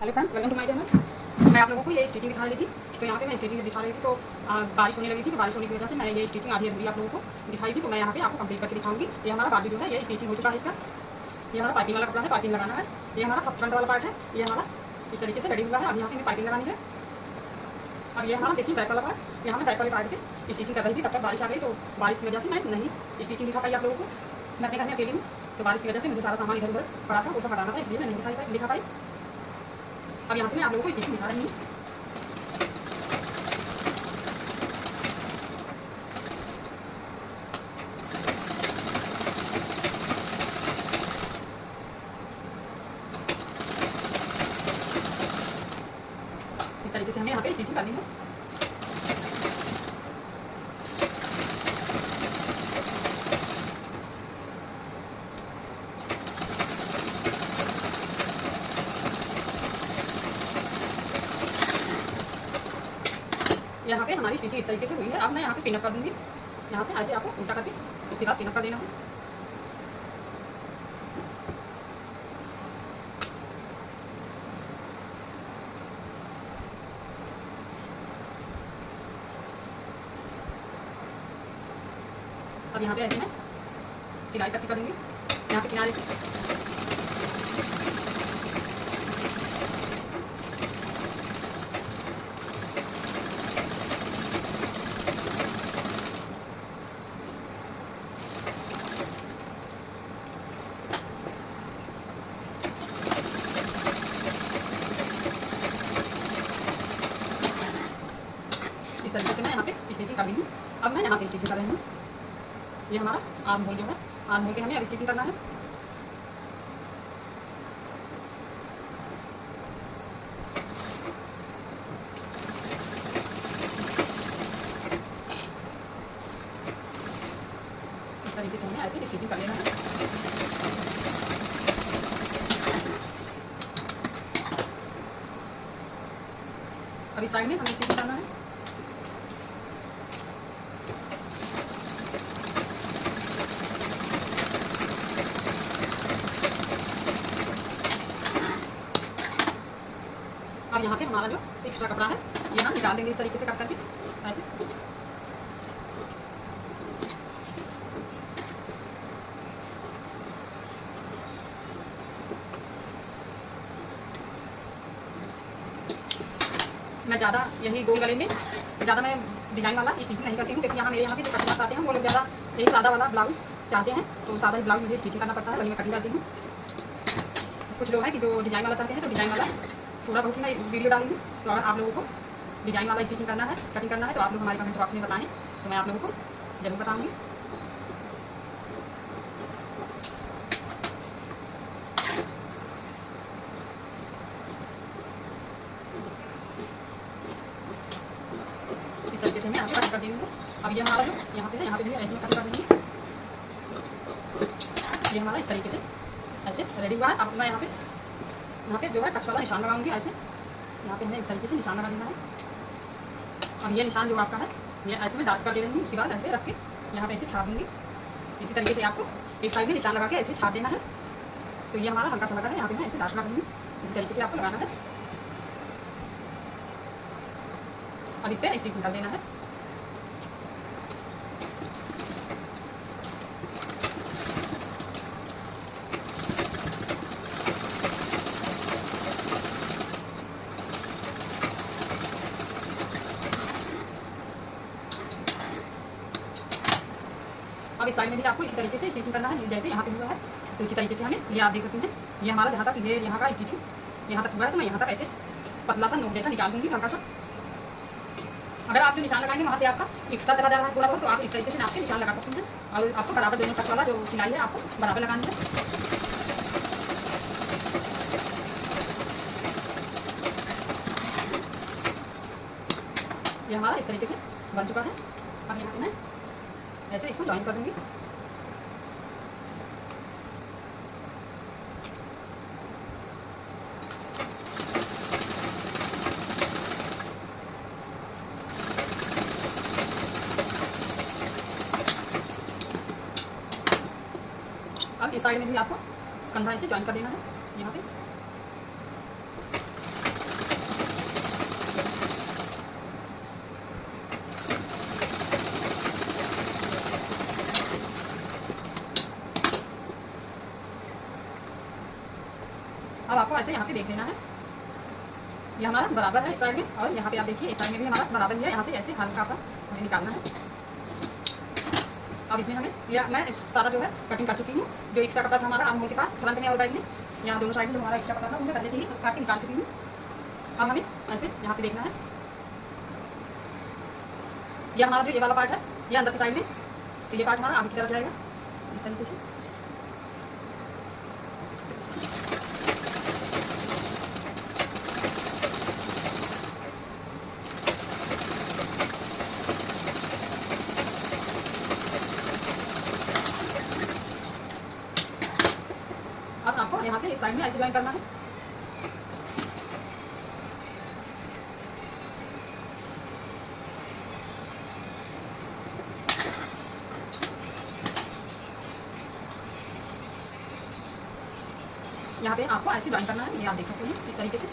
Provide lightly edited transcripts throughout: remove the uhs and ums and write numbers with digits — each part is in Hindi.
Hello friends, welcome to my channel. मैं आप लोगों को ये स्टिचिंग दिखा रही थी। तो यहाँ पे मैं स्टिचिंग दिखा रही थी, तो बारिश होने लगी थी। तो बारिश होने की वजह से मैं ये स्टिचिंग आधी अधूरी आप लोगों को दिखाई थी। तो मैं यहाँ पे आपको कंप्लीट करके दिखाऊंगी। ये हमारा बाजू जो है ये स्टिचिंग हो चुका है। इसका ये हमारा पाइपिंग वाला कपड़ा है, पाइपिंग लगाना है। ये हमारा फ्रंट वाला पार्ट है, ये हमारा इस तरीके से रेडी हुआ है। अब यहाँ पे पाइपिंग लगानी है। अब ये हमारा देखिए बैक वाला पार्ट, यहाँ मैं बैक वाले पार्ट से स्टिचिंग कर रही थी। तब तक बारिश आ गई, तो बारिश की वजह से मैं नहीं स्टिचिंग दिखा पाई आप लोगों को। मैं अपने घर में अकेली हूँ, तो बारिश की वजह से मुझे सारा सामान इधर उधर पड़ा था, वो सब हटाना था, इसलिए मैं नहीं दिखा पाई। अब यहाँ से मैं आप लोगों को स्टिचिंग दिखा रही हूँ। इस तरीके से हमें यहाँ पे स्टिचिंग करनी है। यहाँ पे हमारी स्टिचिंग इस तरीके से हुई है। अब मैं यहाँ पे पिनअप कर दूँगी। यहाँ से ऐसे आपको उल्टा करके उसके बाद पिनअप कर देना है। अब यहाँ पे ऐसे मैं सिलाई कच्ची कर दूँगी। यहाँ पे किनारे से इस तरीके से मैं यहाँ पे स्टिचिंग कर रही हूँ। अब मैं यहाँ पे स्टिचिंग कर रही हूँ। ये हमारा आर्म होल जो है, आर्म होल के हमें अब स्टिचिंग करना है। इस तरीके से हमें ऐसे स्टिचिंग कर लेना है। अब इस साइड में हमें स्टिचिंग करना है। अब यहाँ पे हमारा जो एक्स्ट्रा कपड़ा है ये हम निकाल देंगे इस तरीके से कट करके ऐसे। मैं ज़्यादा यही गोल गले में ज़्यादा मैं डिज़ाइन वाला स्टिचिंग नहीं करती हूँ, क्योंकि मेरे यहाँ पे जो कस्टमर्स आते हैं वो लोग ज़्यादा यही सादा वाला ब्लाउज चाहते हैं। तो सादा ही ब्लाउज मुझे स्टिचिंग करना पड़ता है, वही मैं कटिंग करती हूँ। कुछ लोग हैं कि जो डिज़ाइन वाला चाहते हैं, तो डिज़ाइन वाला थोड़ा बहुत ही मैं वीडियो डालूंगी। तो अगर आप लोगों को डिज़ाइन वाला स्टिचिंग करना है, कटिंग करना है, तो आप लोग हमारे कमेंट बॉक्स में बताएं, तो मैं आप लोगों को जरूर बताऊंगी। इस तरीके से मैं यहाँ पे कट कर दूँगी। अब ये हमारा जो यहाँ पे है, यहाँ पे भी ऐसे कट कर दूँगी। ये हमारा इस तरीके से ऐसे रेडी हुआ है। अब मैं यहाँ पे जो है टच वाला निशान लगाऊंगी ऐसे। यहाँ पे हमें इस तरीके से निशान लगा देना है। अब ये निशान जो आपका है ये ऐसे में डार्क कर दे रही हूँ। उसके बाद ऐसे रख के यहाँ पे ऐसे छाप दूँगी। इसी तरीके से आपको एक साइड में निशान लगा के ऐसे छाप देना है। तो ये हमारा हल्का सा लगा है, यहाँ पे मैं ऐसे डार्क कर दूँगी। इसी तरीके से आपको लगाना है। अब इस पर स्टिचिंग कर देना है। अब इस साइड में भी आपको इसी तरीके से स्टिचिंग करना है, जैसे यहाँ पे हुआ है। तो इसी तरीके से हमें ये आप देख सकते हैं, ये हमारा जहाँ तक ये यहाँ का स्टिचिंग यहाँ तक हुआ है, तो मैं यहाँ तक ऐसे पतला सा नोक जैसा निकाल दूँगी हल्का सा। अगर आप जो निशान लगाएंगे वहाँ से आपका एक्स्ट्रा चला जा रहा है थोड़ा बहुत, तो आप इस तरीके से नाप के निशान लगा सकते हैं। और आपको बराबर दोनों तक वाला जो सिलाई है आपको बराबर लगानी है। ये हमारा इस तरीके से बन चुका है। अब यहाँ पे मैं ऐसे इसको ज्वाइन कर दूँगी। अब इस साइड में भी आपको कंधा ऐसे ज्वाइन कर देना है यहाँ पे। ऐसे यहाँ पे देख लेना है। ये हमारा बराबर है इस साइड में, और यहाँ पे आप देखिए इस साइड में भी हमारा बराबर ही है। यहाँ से ऐसे हल्का सा हमें निकालना है। अब इसमें हमें यह मैं सारा जो है कटिंग कर चुकी हूँ। जो एक्स्ट्रा कपड़ा था हमारा आर्म होल के पास फ्रंट में और बैक में, यहाँ दोनों साइड में जो हमारा एक्स्ट्रा कपड़ा था उन्हें पहले से ही काट के निकाल चुकी हूँ। अब हमें ऐसे यहाँ पे देखना है, यह हमारा जो ये वाला पार्ट है ये अंदर की साइड में, तो ये पार्ट हमारा आगे की तरफ जाएगा इस तरीके से। अब आपको यहाँ से इस साइड में ऐसे ज्वाइन करना है। यहाँ पे आपको ऐसे ज्वाइन करना है, ये आप देख सकते हैं इस तरीके से।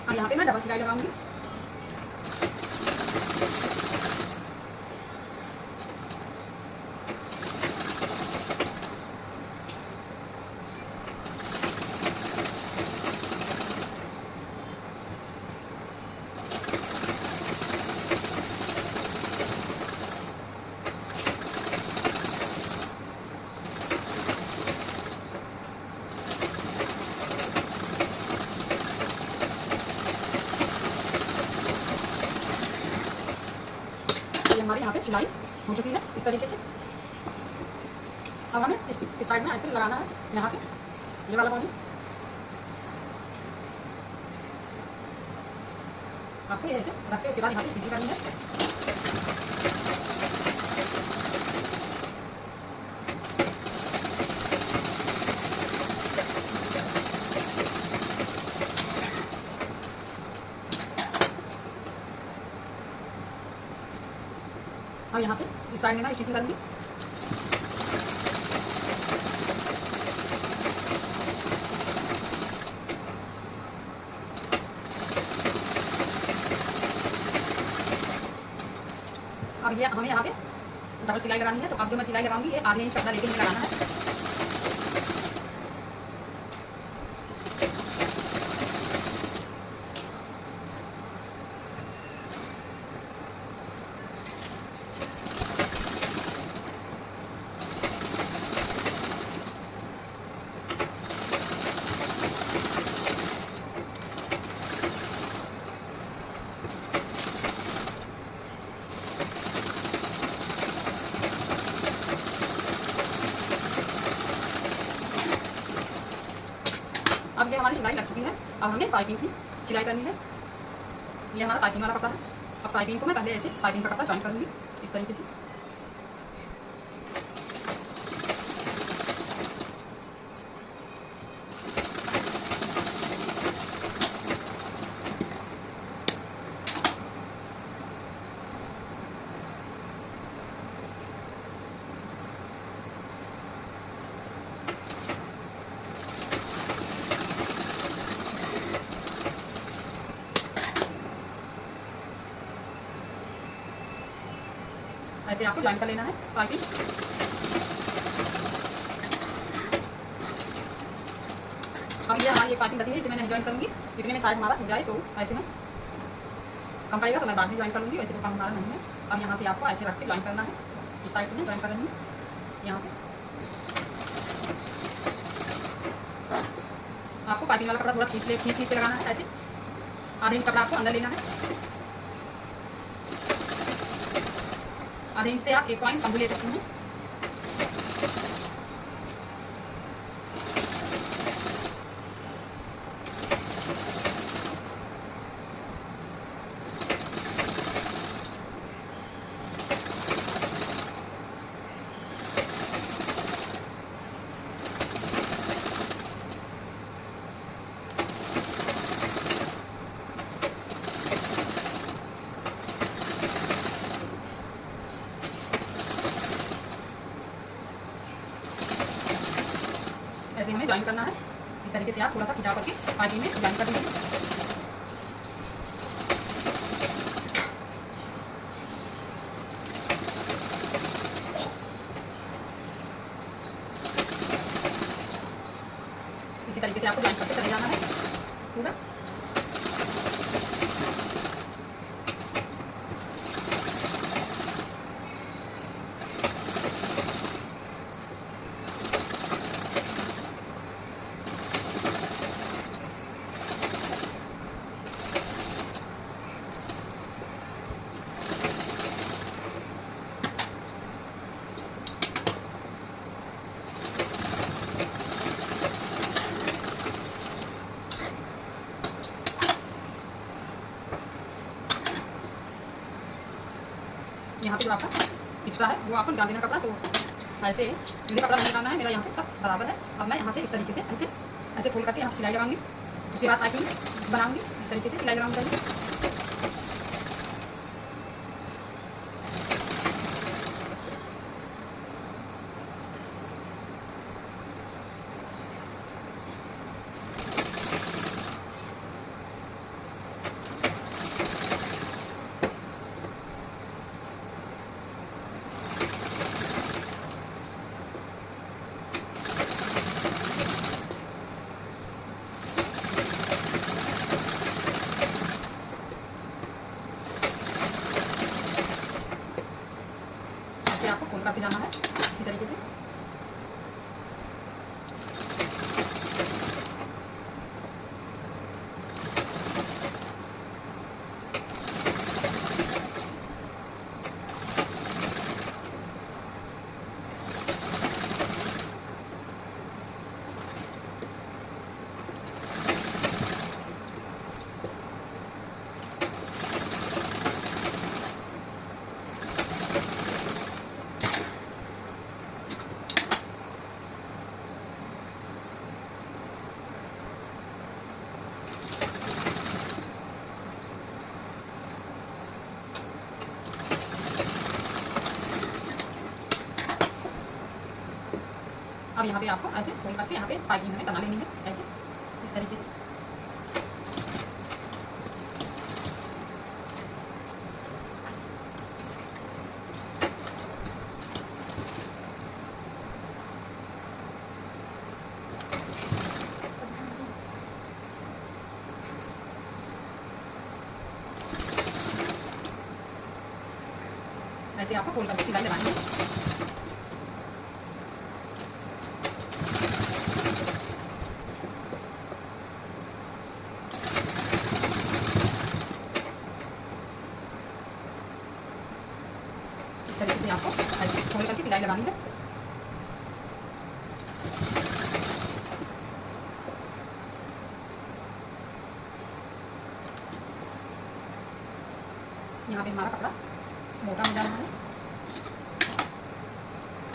अब यहाँ पे मैं डबल सिलाई लगाऊंगी। हमारे यहाँ पे सिलाई हो चुकी है इस तरीके से। अब हमें इस साइड में ऐसे लगाना है, यहाँ पे ये वाला पॉइंट आपको ऐसे रख के उसके बाद यहाँ पे स्टिचिंग करनी है। और यहाँ से इस साइड में मैं स्टिचिंग करूँगी। अब ये हमें यहाँ पे डबल सिलाई लगानी है, तो अब जो मैं सिलाई लगाऊंगी ये आधे इंच कपड़ा लेके मुझे लगाना है। अब ये हमारी सिलाई लग चुकी है। अब हमें पाइपिंग की सिलाई करनी है। ये हमारा पाइपिंग वाला कपड़ा है। अब पाइपिंग को मैं पहले ऐसे पाइपिंग का कपड़ा ज्वाइन करूँगी इस तरीके से। ऐसे आपको ज्वाइन कर लेना है पाइपिंग। अब ये हमारी एक पाइपिंग बची है, इसे मैं नहीं ज्वाइन करूँगी। इतने में साइड हमारा हो जाए तो ऐसे में कम पड़ेगा तो मैं बाद में ज्वाइन करूँगी, वैसे तो कम हमारा नहीं है। अब यहाँ से आपको ऐसे रख के ज्वाइन करना है। इस साइड से मैं ज्वाइन कर रही हूँ यहाँ से। आपको पाइपिंग वाला कपड़ा थोड़ा खींच के लगाना है। ऐसे आधे इंच कपड़ा आपको अंदर लेना है। आधे इंच से आप 1 पॉइंट कम भी ले सकते हैं। ऐसे हमें ज्वाइन करना है। इस तरीके से आप थोड़ा सा खिंचाव करके पाइपिंग में ज्वाइन कर दीजिए। यहाँ पे जो आपका एक्स्ट्रा है वो आपको निकाल देना कपड़ा। तो ऐसे मुझे कपड़ा नहीं निकालना है, मेरा यहाँ पे सब बराबर है। अब मैं यहाँ से इस तरीके से ऐसे ऐसे फोल्ड करके यहाँ सिलाई लगाऊंगी, उसके बाद पाइपिंग बनाऊंगी, इस तरीके से सिलाई लगाऊंगी। आपको फोल्ड करके जाना है इसी तरीके से। अब यहाँ पे आपको ऐसे फोल्ड करके यहाँ पे पाइपिंग हमें बना लेनी है, ऐसे इस तरीके से। ऐसे आपको फोल्ड करके सिलाई लगानी है। इस तरीके से आपको ऐसे फोल्ड करके सिलाई लगानी है। यहाँ पे हमारा कपड़ा मोटा हो जा रहा है,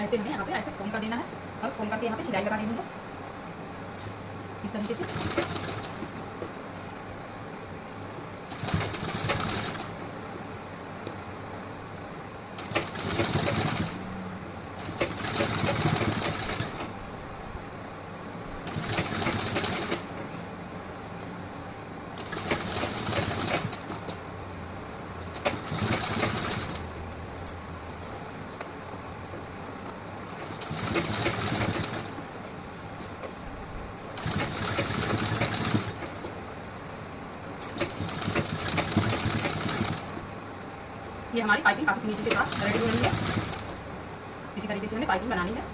ऐसे हमें यहाँ पे ऐसे फोल्ड कर देना है और फोल्ड करके यहाँ पे सिलाई लगा देनी है इस तरीके से। ये हमारी पाइपिंग काफी फिनिशिंग के साथ रेडी हो रही है। इसी तरीके से हमें पाइपिंग बनानी है।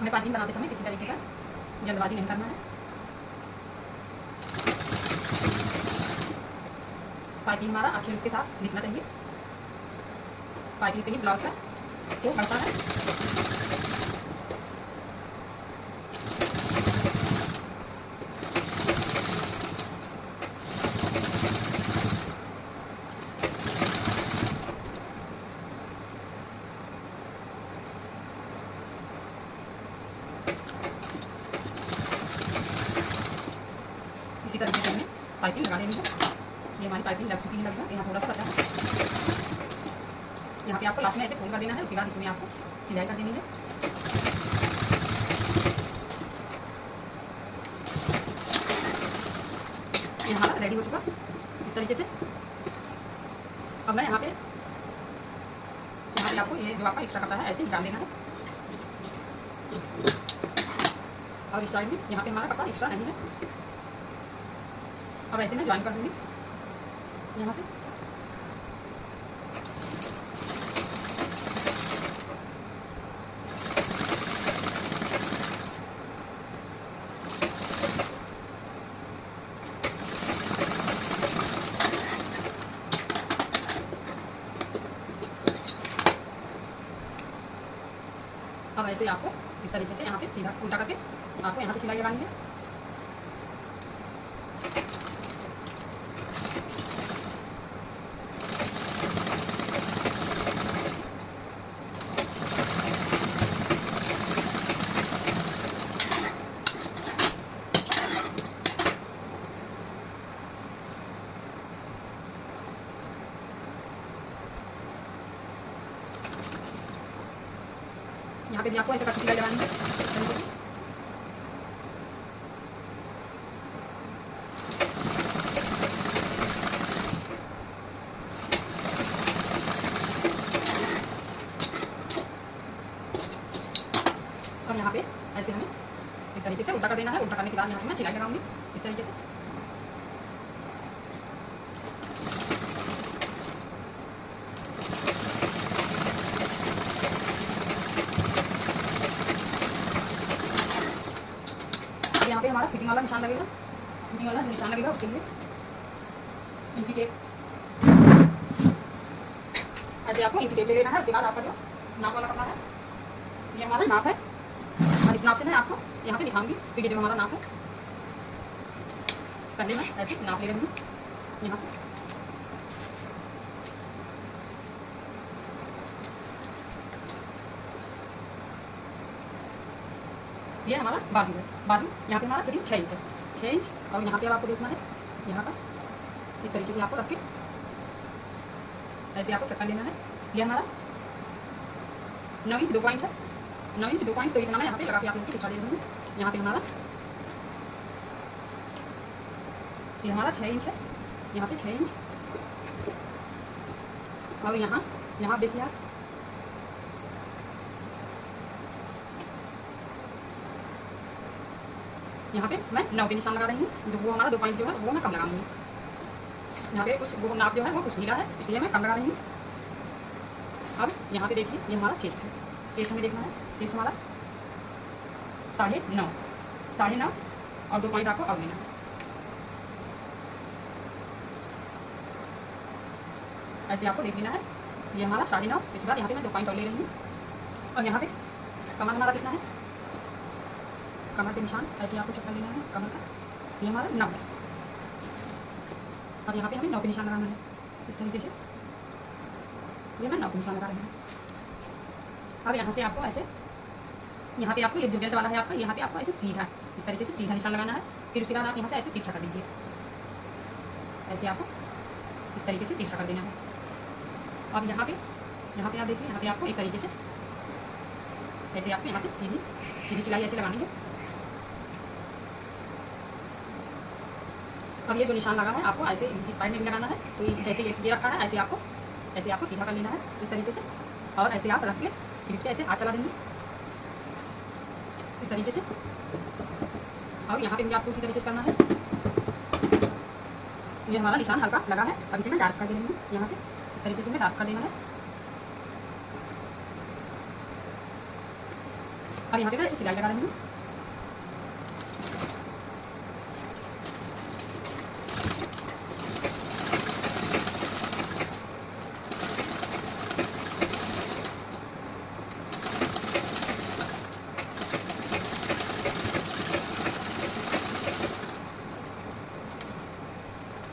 हमें पाइपिंग बनाते समय किसी तरीके का जल्दबाजी नहीं करना है। पाइपिंग हमारा अच्छे लुक के साथ दिखना चाहिए। पाइपिंग से ही ब्लाउज का शो बढ़ता है। इसी तरीके से हमें पाइपिंग लगा देनी है। ये हमारी पाइपिंग लग चुकी है लगभग, यहाँ थोड़ा सा बचा है। यहाँ पे आपको लास्ट में ऐसे फोल्ड कर देना है, उसके बाद इसमें आपको सिलाई कर देनी है। ये हमारा रेडी हो चुका इस तरीके से। अब मैं यहाँ पे आपको ये जो आपका एक्स्ट्रा कपड़ा है ऐसे निकाल देना है। और इस साइड में यहाँ पे हमारा कपड़ा एक्स्ट्रा नहीं है। अब ऐसे मैं ज्वाइन कर दूंगी यहाँ से। अब ऐसे आपको इस तरीके से यहाँ पे सीधा उल्टा करके आपको यहाँ पे सिलाई लगानी है। यहाँ पे भी आपको ऐसे कच्ची सिलाई लगानी है। अब यहाँ पे ऐसे हमें इस तरीके से उल्टा कर देना है। उल्टा करने के बाद यहाँ पे मैं सिलाई लगाऊंगी इस तरीके से। यहाँ पे हमारा फिटिंग वाला निशान लगेगा। फिटिंग वाला निशान लगेगा, उसके लिए इंची टेप ऐसे आपको इंची टेप ले लेना है। उसके बाद आपका जो नाप वाला कपड़ा है, ये हमारा नाप है और इस नाप से मैं आपको यहाँ पे दिखाऊंगी। तो ये जो हमारा नाप है, पहले मैं ऐसे नाप ले रही हूँ यहाँ से। ये हमारा बाजू है। बाजू यहाँ पे हमारा फिटिंग 6 इंच है, 6 इंच। और यहाँ पे अब आपको देखना है, यहाँ पर इस तरीके से आपको रख के ऐसे आपको चक्कर लेना है। ये हमारा 9 इंच 2 पॉइंट है, 9 इंच 2 पॉइंट। तो इतना मैं यहाँ पे लगा के आप लोगों को दिखा दे रही हूँ। यहाँ पे हमारा ये हमारा 6 इंच है, यहाँ पे 6 इंच। और यहाँ देखिए आप, यहाँ पे मैं 9 पे निशान लगा रही हूँ। जो वो हमारा 2 पॉइंट जो है वो मैं कम लगाऊंगी। यहाँ पे कुछ वो नाप जो है वो कुछ ढीला है, इसलिए मैं कम लगा रही हूँ। अब यहाँ पे देखिए, ये हमारा चेस्ट है। चेस्ट हमें देखना है, चेस्ट हमारा 9.5 और 2 पॉइंट आपको और लेना है। ऐसे आपको देख लेना है। ये हमारा 9.5। इस बार यहाँ पे मैं 2 पॉइंट और ले रही हूँ। और यहाँ पे कमर हमारा कितना है, कमर पे निशान ऐसे आपको चक्कर लेना है कमर का। ये हमारा 9 है और यहाँ पे हमें 9 पे निशान लगाना है इस तरीके से। ये मैं 9 पे निशान लगा रही हूँ। अब यहाँ से आपको ऐसे, यहाँ पे आपको ये जो बेल्ट वाला है आपका, यहाँ पे आपको ऐसे सीधा इस तरीके से सीधा निशान लगाना है। फिर उसके बाद आप यहाँ से ऐसे तिरछा कर दीजिए। ऐसे आपको इस तरीके से तिरछा कर देना है। अब यहाँ पे आप देखिए, यहाँ पे आपको इस तरीके से ऐसे आपको यहाँ पे सीधी सिलाई ऐसे लगानी है। अब ये जो निशान लगा है आपको ऐसे इस साइड में भी लगाना है। तो जैसे ये रखा है, ऐसे आपको सीधा कर लेना है इस तरीके से। और ऐसे आप रख के फिर इस पर ऐसे हाथ चला देंगे इस तरीके से। और यहाँ पे भी आपको उसी तरीके से करना है। ये हमारा निशान हल्का लगा है। अब इसे मैं डार्क कर दे रही हूँ, यहाँ से इस तरीके से मैं डार्क कर देना है। और यहाँ पे मैं ऐसे सिलाई लगा रही हूँ।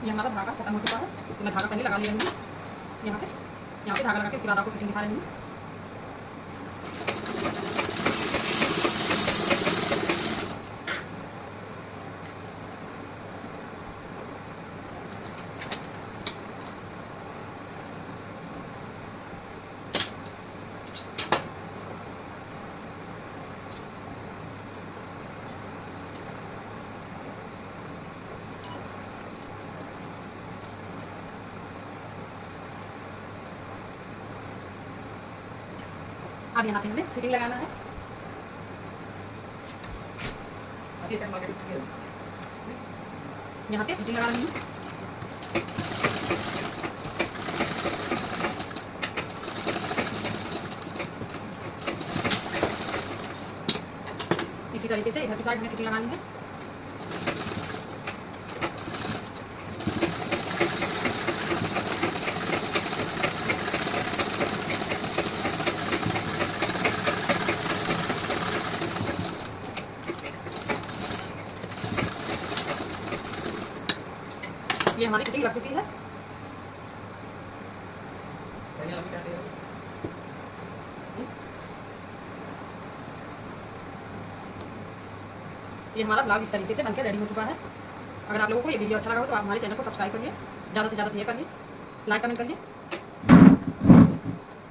ये हमारा धागा खत्म हो चुका है, तो मैं धागा पहले लगा ले रही हूँ। यहाँ पे धागा लगा के उसके बाद आपको फिटिंग दिखा रही हूँ। अब यहाँ पे हमें फिटिंग लगाना है। यहाँ पे फिटिंग लगा रही हूँ। इसी तरीके से इधर की साइड में फिटिंग लगानी है। ये हमारी फिटिंग लग चुकी है। ये हमारा ब्लॉग इस तरीके से बनकर रेडी हो चुका है। अगर आप लोगों को ये वीडियो अच्छा लगा हो तो आप हमारे चैनल को सब्सक्राइब करिए, ज़्यादा से ज़्यादा शेयर करिए, लाइक कमेंट करिए।